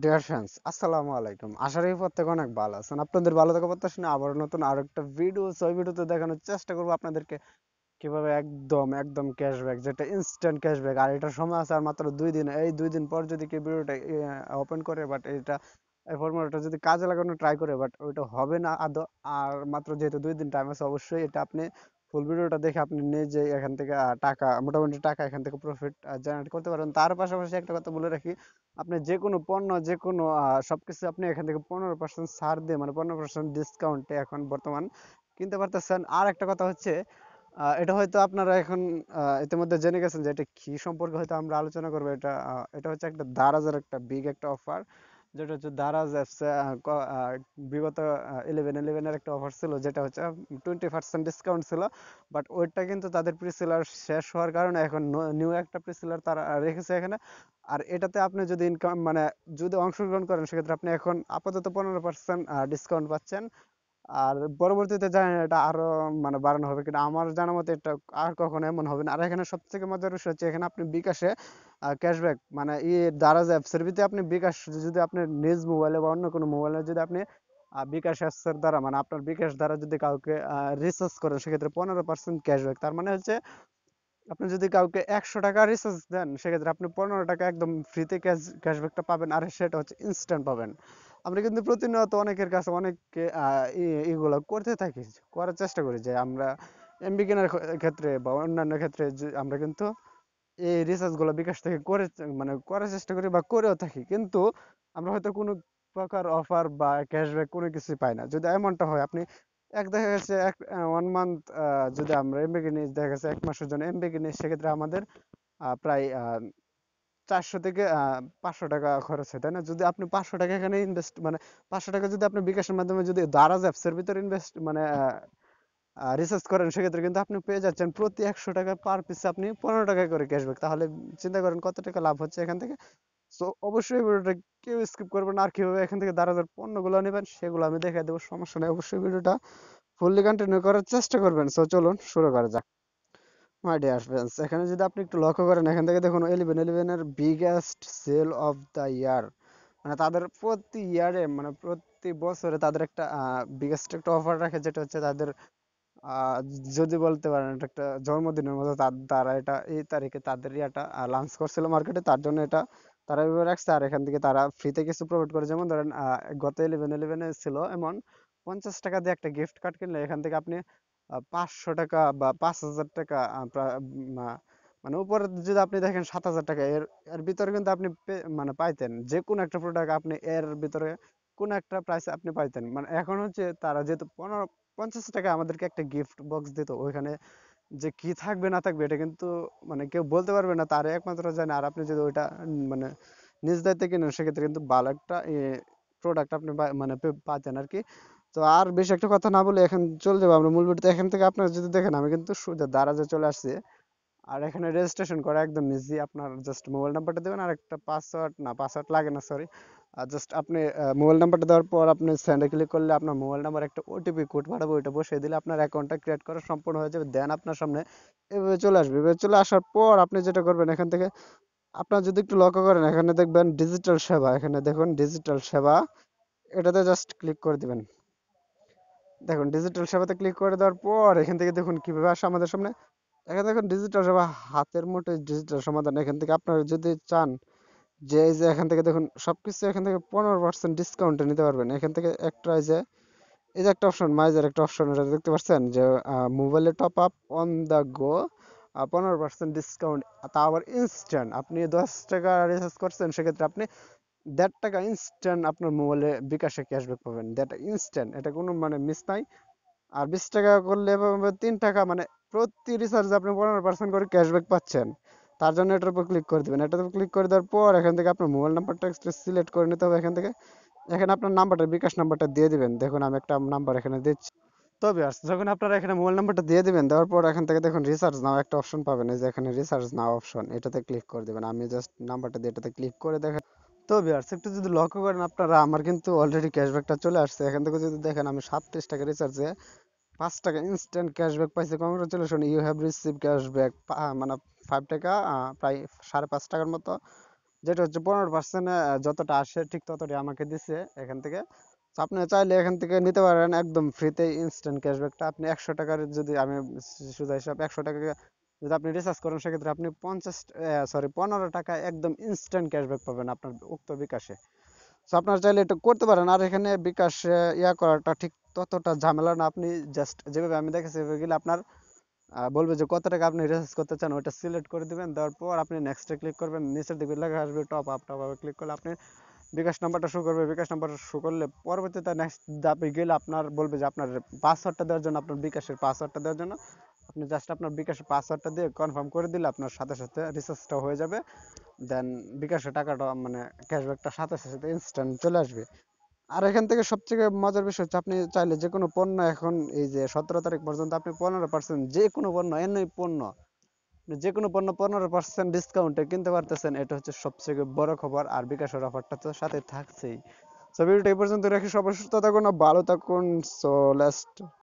Dear friends, আসসালামু আলাইকুম। আশা করি প্রত্যেকে অনেক ভালো আছেন। আপনাদের ভালো থাকা প্রত্যাশা নিয়ে আবার নতুন আরো একটা ভিডিও, ওই ভিডিওতে দেখানোর চেষ্টা করবো আপনাদেরকে কিভাবে একদম একদম ক্যাশব্যাক, যেটা ইনস্ট্যান্ট ক্যাশব্যাক। আর এটার সময় আছে আর মাত্র 2 দিন। এই 2 দিন পর যদি কেউ ভিডিওটা ওপেন করে, বাট এটা এই ফর্মুলাটা যদি কাজে লাগানো ট্রাই করে, বাট ওইটা হবে না আদৌ। আর মাত্র যেহেতু 2 দিন টাইম আছে, অবশ্যই এটা আপনি ফুল ভিডিওটা দেখে আপনি নিজে এখান থেকে টাকা, মোটামুটি টাকা এখান থেকে প্রফিট জেনারেট করতে পারেন। তার পাশাপাশি একটা কথা বলে রাখি, আপনি যে কোনো পণ্য, যে কোনো সবকিছু আপনি এখান থেকে 15% ছাড় দিয়ে, মানে 15% ডিসকাউন্টে এখন বর্তমান কিনতে পারতেছেন। আর একটা কথা হচ্ছে, এটা হয়তো আপনারা এখন ইতিমধ্যে জেনে গেছেন যে এটা কি সম্পর্কে হয়তো আমরা আলোচনা করবো। এটা হচ্ছে একটা দারাজের একটা বিগ একটা অফার, যেটা হচ্ছে দারাজ অ্যাপসে বিগত 11/11 একটা অফার ছিল, যেটা হচ্ছে 20% ডিসকাউন্ট ছিল। বাট ওইটা কিন্তু তাদের প্রিসেলার শেষ হওয়ার কারণে এখন নিউ একটা প্রিসেলার তারা রেখেছে এখানে। আর এটাতে আপনি যদি ইনকাম, মানে যদি অংশগ্রহণ করেন, সেক্ষেত্রে আপনি এখন আপাতত 15% ডিসকাউন্ট পাচ্ছেন। আর পরবর্তীতে জানি না এটা আরো মানে বাড়ানো হবে কিনা, আমার জানা মতে এটা আর কখনো এমন হবে না। আর এখানে সব থেকে মজার বিষয় হচ্ছে, এখানে আপনি বিকাশে ক্যাশব্যাক, মানে দারাজ অ্যাপসের ভিতরে আপনি বিকাশ, যদি আপনি নিজ মোবাইলে বা অন্য কোনো মোবাইলে যদি আপনি বিকাশ অ্যাপসের দ্বারা, মানে আপনার বিকাশ দ্বারা যদি কাউকে রিচার্জ করেন, সেক্ষেত্রে 15% ক্যাশব্যাক। তার মানে হচ্ছে আপনি যদি কাউকে 100 টাকা রিচার্জ দেন, সেক্ষেত্রে আপনি 15 টাকা একদম ফ্রিতে ক্যাশব্যাকটা পাবেন, আর সেটা হচ্ছে ইনস্ট্যান্ট পাবেন। আমরা কিন্তু প্রতিনিয়ত অনেকের কাছে অনেককে এগুলো করতে থাকি, করার চেষ্টা করি যে আমরা এমবি কেনার ক্ষেত্রে বা অন্যান্য ক্ষেত্রে যে আমরা কিন্তু এই রিসার্চ গুলো বিকাশ থেকে করে, মানে করার চেষ্টা করি বা করেও থাকি, কিন্তু আমরা হয়তো কোনো প্রকার অফার বা ক্যাশব্যাক কোনো কিছুই পাই না। যদি এমনটা হয়, আপনি দেখা গেছে 1 মান্থ যদি আমরা এমবি কিনি, দেখা গেছে 1 মাসের জন্য এমবি কিনি, সেক্ষেত্রে আমাদের প্রায় 400 থেকে 500 টাকা খরচ হয়, তাই না? যদি আপনি 500 টাকা এখানে ইনভেস্ট, মানে 500 টাকা যদি আপনি বিকাশের মাধ্যমে যদি দারাজ অ্যাপসের ভিতরে ইনভেস্ট, মানে রিসার্চ করেন, সেক্ষেত্রে কিন্তু আপনি পেয়ে যাচ্ছেন প্রতি 100 টাকা পার পিসে আপনি 15 টাকা করে ক্যাশব্যাক। তাহলে চিন্তা করেন কত টাকা লাভ হচ্ছে এখান থেকে। সো অবশ্যই ভিডিওটা কেউ স্কিপ করবেন না। আর কিভাবে এখান থেকে দারাজের পণ্যগুলো নেবেন, সেগুলো আমি দেখাই দেবো, সমস্যা নেই। অবশ্যই ভিডিওটা ফুললি কন্টিনিউ করার চেষ্টা করবেন। সো চলুন শুরু করা যাক। মাই ডিয়ার ফ্রেন্ডস, এখানে যদি আপনি একটু লক্ষ্য করেন, এখান থেকে দেখুন 11/11 এর biggest sale of the year, মানে তাদের প্রতি ইয়ারে, মানে প্রতি বছরে তাদের একটা বিগেস্ট একটা অফার রাখে, যেটা হচ্ছে তাদের আহ, যদি বলতে পারেন এটা একটা জন্মদিনের মতো। তারা এটা এই তারিখে তাদের ইয়াটা লঞ্চ করছিল মার্কেটে, তার জন্য এটা তারা এভাবে রাখছে। আর এখান থেকে তারা ফ্রিতে কিছু প্রোভাইড করে, যেমন ধরেন গত 11/11 ছিল এমন 50 টাকা দিয়ে একটা গিফট কার্ড কিনলে, এখান থেকে আপনি 500 টাকা বা 5,000 টাকা, মানে উপরে যদি আপনি দেখেন 7,000 টাকা, এর এর ভিতরে কিন্তু আপনি মানে পাইতেন যে কোনো একটা প্রোডাক্ট, আপনি এর ভিতরে কোন একটা প্রাইসে আপনি পাইতেন। মানে এখন হচ্ছে তারা যেহেতু 50 টাকা আমাদেরকে একটা গিফট বক্স দিত, ওইখানে যে কি থাকবে না থাকবে এটা কিন্তু মানে কেউ বলতে পারবে না, তার একমাত্র জানে। আর আপনি যদি ওইটা মানে নিজ দায়িত্বে কিনেন, সেক্ষেত্রে কিন্তু ভালো একটা প্রোডাক্ট আপনি মানে পাচ্ছেন আর কি। তো আর বেশি একটা কথা না বলে এখন চলে যাবো আমরা মূল ভিডিওতে। এখান থেকে আপনারা যদি দেখেন, আমি কিন্তু সোজা দারাজে চলে আসছি। আর এখানে রেজিস্ট্রেশন করা একদম ইজি। আপনার জাস্ট মোবাইল নাম্বারটা দেবেন, আর একটা পাসওয়ার্ড, না পাসওয়ার্ড লাগে না, সরি। আর জাস্ট আপনি মোবাইল নাম্বারটা দেওয়ার পর আপনি সেন্ডে ক্লিক করলে আপনার মোবাইল নাম্বার একটা ওটিপি কোড পাঠাবো, ওইটা বসিয়ে দিলে আপনার অ্যাকাউন্টটা ক্রিয়েট করা সম্পূর্ণ হয়ে যাবে। দেন আপনার সামনে এভাবে চলে আসবে। এভাবে চলে আসার পর আপনি যেটা করবেন, এখান থেকে আপনার যদি একটু লক্ষ্য করেন, এখানে দেখবেন ডিজিটাল সেবা, এখানে দেখুন ডিজিটাল সেবা, এটাতে জাস্ট ক্লিক করে দিবেন। দেখুন ডিজিটাল সেবাতে ক্লিক করে দেওয়ার পর এখান থেকে দেখুন কিভাবে আসে আমাদের সামনে। এখানে দেখুন ডিজিটাল সেবা, হাতের মুঠোয় ডিজিটাল সমাধান। এখান থেকে আপনারা যদি চান যে এই যে এখান থেকে দেখুন সবকিছু এখান থেকে 15% ডিসকাউন্টে নিতে পারবেন। এখান থেকে একটা এই যে একটা অপশন, মাইজের একটা অপশন, এটা দেখতে পাচ্ছেন যে মোবাইলে top up on the go, 15% discount, তা আবার ইনস্ট্যান্ট। আপনি 10 টাকা রিচার্জ করছেন, সেক্ষেত্রে আপনি 1.5 টাকা ইনস্ট্যান্ট আপনার মোবাইলে বিকাশে ক্যাশব্যাক পাবেন। দ্যাট ইনস্ট্যান্ট, এটা কোনো মানে মিস নাই। আর 20 টাকা করলে পাবে 3 টাকা, মানে প্রতি রিচার্জে আপনি 15% করে ক্যাশব্যাক পাচ্ছেন। তার জন্য এটার উপর ক্লিক করে দিবেন। এটার উপর ক্লিক করে দেওয়ার পর এখান থেকে আপনার মোবাইল নাম্বারটা সিলেক্ট করে নিতে হবে। এখান থেকে এখানে আপনার নাম্বারটা, বিকাশ নাম্বারটা দিয়ে দিবেন। দেখুন আমি একটা নাম্বার এখানে দিচ্ছি। তো ভিউয়ার্স, যখন আপনারা এখানে মোবাইল নাম্বারটা দিয়ে দিবেন, দেওয়ার পর এখান থেকে দেখুন রিচার্জ নাও একটা অপশন পাবেন। এই যে এখানে রিচার্জ নাও অপশন, এটাতে ক্লিক করে দিবেন। আমি জাস্ট নাম্বারটা দিয়ে এটাতে ক্লিক করে দেখেন। তো ভিউয়ার্স, একটু যদি লক্ষ্য করেন আপনারা, আমার কিন্তু অলরেডি ক্যাশব্যাকটা চলে আসছে। এখান থেকে যদি দেখেন, আমি 37 টাকা রিচার্জে 5 টাকা ইনস্ট্যান্ট ক্যাশব্যাক পাইছি। Congratulation, you have receive cashback, মানে 5 টাকা, প্রায় 5.5 টাকার মতো যেটা হচ্ছে 15% যতটা আসে ঠিক ততটাই আমাকে দিছে এখান থেকে। তো আপনি চাইলে এখান থেকে নিতে পারেন একদম ফ্রিতে ইনস্ট্যান্ট ক্যাশব্যাকটা। আপনি 100 টাকার যদি আমি সোজা হিসাব 100 টাকা যদি আপনি রিচার্জ করেন সেক্ষেত্রে আপনি 15 টাকা একদম ইনস্ট্যান্ট ক্যাশব্যাক পাবেন আপনার উক্ত বিকাশে। তো আপনারা চাইলে এটা করতে পারেন। আর এখানে বিকাশ ইয়া করাটা ঠিক ততটা ঝামেলা না। আপনি জাস্ট যেভাবে আমি দেখেছি এভাবে গেলে আপনার বলবে যে কত টাকা আপনি রিচার্জ করতে চান, ওইটা সিলেক্ট করে দিবেন। দেওয়ার পর আপনি নেক্সটে ক্লিক করবেন, নিচের দিকে লেখা আসবে টপ আপে ক্লিক করলে আপনি বিকাশ নাম্বারটা শো করবে। বিকাশ নাম্বারটা শো করলে পরবর্তীতে নেক্সট ধাপে গেলে আপনার বলবে যে আপনার পাসওয়ার্ডটা দেওয়ার জন্য, আপনার বিকাশের পাসওয়ার্ডটা দেওয়ার জন্য আপনি জাস্ট আপনার বিকাশের পাসওয়ার্ডটা দিয়ে কনফার্ম করে দিলে আপনার সাথে সাথে রিচার্জটা হয়ে যাবে। দেন বিকাশের টাকাটা মানে ক্যাশব্যাকটা সাথে সাথে ইনস্ট্যান্ট চলে আসবে। আর এখান থেকে সবথেকে মজার বিষয় হচ্ছে আপনি চাইলে যে কোনো পণ্য এখন এই যে 17 তারিখ পর্যন্ত আপনি 15% যে কোনো পণ্য এমনি পণ্য আপনি যে কোনো পণ্য 15% ডিসকাউন্টে কিনতে পারতেছেন। এটা হচ্ছে সবথেকে বড় খবর। আর বিকাশের অফারটা তো সাথে থাকছেই। সো ভিডিওটা এই পর্যন্ত রাখি। সবাই সুস্থ থাকুন, ভালো থাকুন। So let's